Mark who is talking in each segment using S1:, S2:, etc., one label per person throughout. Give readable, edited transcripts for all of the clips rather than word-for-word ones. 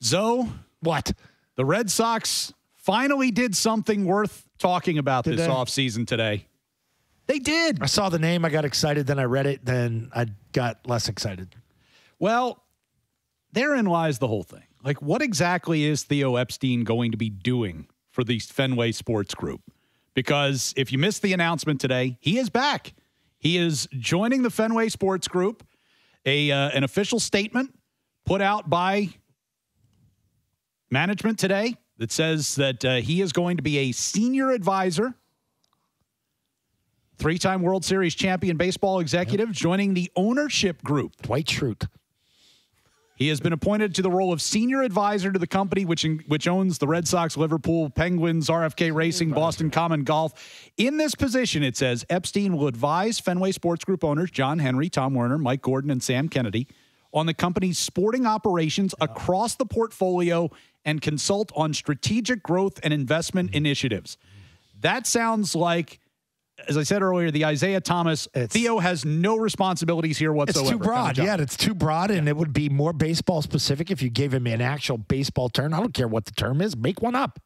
S1: Zoe,
S2: What?
S1: the Red Sox finally did something worth talking about this offseason today. They did.
S2: I saw the name. I got excited. Then I read it. Then I got less excited.
S1: Well, therein lies the whole thing. Like, what exactly is Theo Epstein going to be doing for the Fenway Sports Group? Because if you missed the announcement today, he is back. He is joining the Fenway Sports Group. An official statement put out by management today that says that he is going to be a senior advisor, three-time World Series champion baseball executive, joining the ownership group.
S2: Dwight Schrute.
S1: He has been appointed to the role of senior advisor to the company, which owns the Red Sox, Liverpool, Penguins, RFK Racing, Boston Common Golf. In this position, it says, Epstein will advise Fenway Sports Group owners John Henry, Tom Werner, Mike Gordon, and Sam Kennedy on the company's sporting operations across the portfolio and consult on strategic growth and investment initiatives. That sounds like, as I said earlier, the Isaiah Thomas, Theo has no responsibilities here whatsoever.
S2: It's too broad. Yeah, it's too broad, and it would be more baseball specific if you gave him an actual baseball term. I don't care what the term is. Make one up.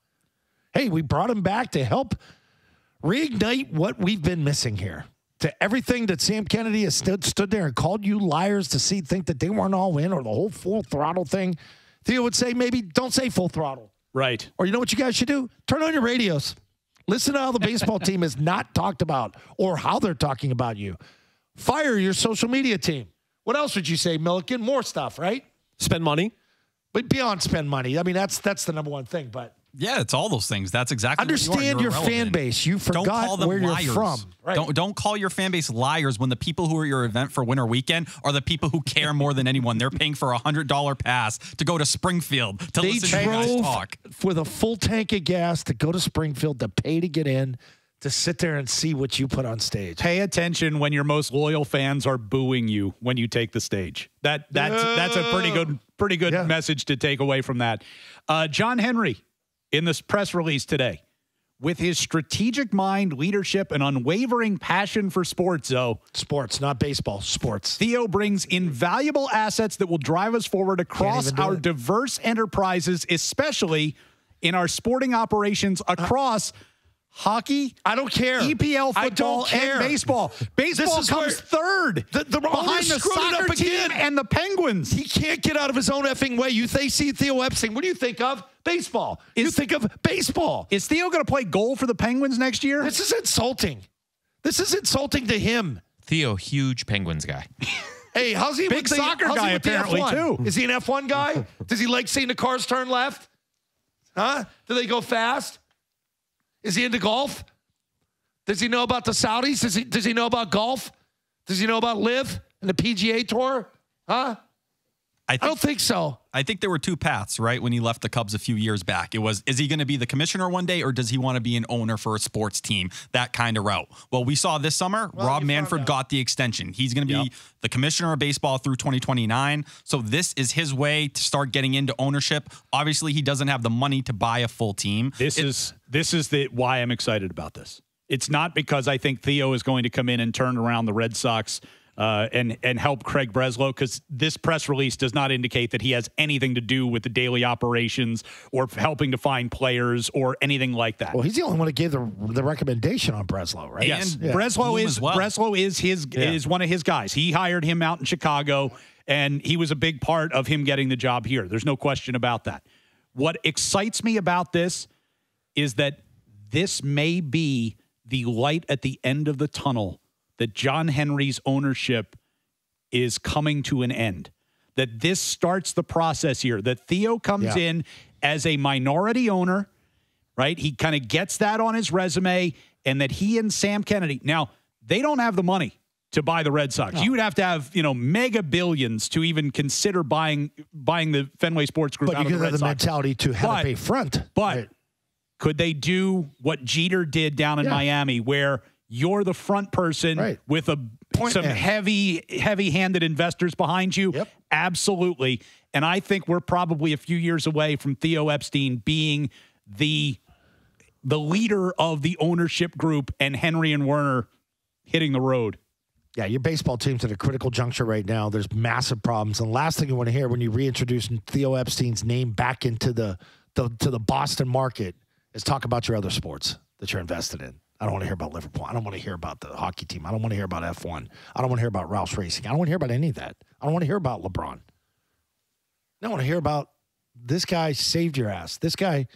S2: Hey, we brought him back to help reignite what we've been missing here. To everything that Sam Kennedy has stood there and called you liars to think that they weren't all in, or the whole full throttle thing. Theo would say, maybe don't say full throttle.
S1: Right.
S2: Or you know what you guys should do? Turn on your radios. Listen to how the baseball team is not talked about or how they're talking about you. Fire your social media team. What else would you say, Milliken? More stuff, right?
S3: Spend money.
S2: But beyond spend money. I mean, that's the number one thing. But
S4: yeah, it's all those things. That's exactly
S2: understand
S4: what you are.
S2: your fan base. You forgot where
S4: liars.
S2: You're from. Right.
S4: Don't call your fan base liars when the people who are at your event for winter weekend are the people who care more than anyone. They're paying for $100 pass to go to Springfield to listen to you guys talk.
S2: With a full tank of gas to go to Springfield to pay to get in, to sit there and see what you put on stage.
S1: Pay attention when your most loyal fans are booing you when you take the stage. That's a pretty good message to take away from that. John Henry, in this press release today, with his strategic mind, leadership, and unwavering passion for sports,
S2: sports, not baseball, sports.
S1: Theo brings invaluable assets that will drive us forward across our diverse enterprises, especially in our sporting operations across hockey,
S2: I don't care.
S1: EPL football and baseball. Baseball comes third behind the soccer team and the Penguins.
S2: He can't get out of his own effing way. They see Theo Epstein. What do you think of? Baseball. You think of baseball.
S1: Is Theo going to play goal for the Penguins next year?
S2: This is insulting. This is insulting to him.
S5: Theo, huge Penguins guy.
S2: Hey, how's he
S1: big soccer guy apparently too?
S2: Is he an F1 guy? Does he like seeing the cars turn left? Huh? Do they go fast? Is he into golf? Does he know about the Saudis? Does he know about golf? Does he know about LIV and the PGA Tour? Huh? I don't think so.
S4: I think there were two paths, right, when he left the Cubs a few years back. It was, is he going to be the commissioner one day, or does he want to be an owner for a sports team? That kind of route. Well, we saw this summer, Rob Manfred got the extension. He's going to be the commissioner of baseball through 2029. So this is his way to start getting into ownership. Obviously, he doesn't have the money to buy a full team.
S1: This is why I'm excited about this. It's not because I think Theo is going to come in and turn around the Red Sox and help Craig Breslow, because this press release does not indicate that he has anything to do with the daily operations or helping to find players or anything like that.
S2: Well, he's the only one that gave the recommendation on Breslow, right?
S1: Yes, Breslow is one of his guys. He hired him out in Chicago, and he was a big part of him getting the job here. There's no question about that. What excites me about this is that this may be the light at the end of the tunnel, that John Henry's ownership is coming to an end, that this starts the process here, that Theo comes in as a minority owner, right? He kind of gets that on his resume, and that he and Sam Kennedy, now, they don't have the money to buy the Red Sox. No. You would have to have, mega billions to even consider buying the Fenway Sports Group out of the Red Sox. But you have the
S2: mentality to have a front.
S1: But could they do what Jeter did down in Miami, where you're the front person with some heavy-handed investors behind you?
S2: Yep.
S1: Absolutely. And I think we're probably a few years away from Theo Epstein being the leader of the ownership group and Henry and Werner hitting the road.
S2: Yeah, your baseball team's at a critical juncture right now. There's massive problems. And last thing you want to hear when you reintroduce Theo Epstein's name back into the Boston market is talk about your other sports that you're invested in. I don't want to hear about Liverpool. I don't want to hear about the hockey team. I don't want to hear about F1. I don't want to hear about Roush Racing. I don't want to hear about any of that. I don't want to hear about LeBron. I want to hear about this guy saved your ass. This guy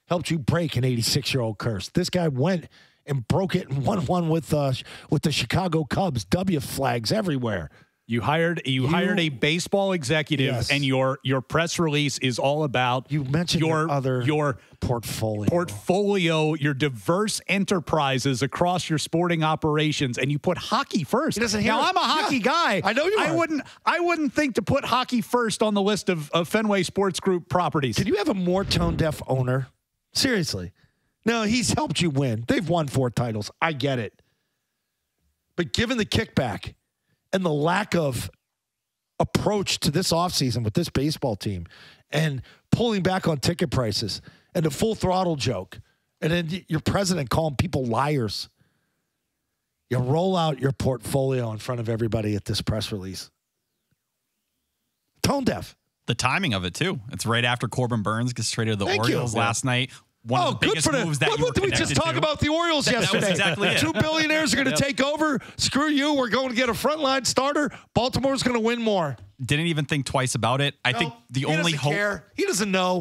S2: helped you break an 86-year-old curse. This guy went and broke it and won one with the Chicago Cubs. W flags everywhere.
S1: You hired a baseball executive,
S2: yes.
S1: and your press release is all about
S2: you mentioned your portfolio, your diverse enterprises across your sporting operations, and you put hockey first. Now I'm a hockey guy. I know you are.
S1: I wouldn't think to put hockey first on the list of Fenway Sports Group properties.
S2: Can you have a more tone deaf owner? Seriously. No, he's helped you win. They've won 4 titles. I get it. But given the kickback and the lack of approach to this offseason with this baseball team and pulling back on ticket prices and the full throttle joke, and then your president calling people liars, you roll out your portfolio in front of everybody at this press release. Tone deaf.
S4: The timing of it, too. It's right after Corbin Burns gets traded to the Orioles last night. One of the biggest moves that you were
S2: we just talk about the Orioles yesterday?
S4: That was exactly it.
S2: 2 billionaires are going to take over. Screw you. We're going to get a frontline starter. Baltimore's going to win more.
S4: Didn't even think twice about it. I think the only hope.
S2: He doesn't know.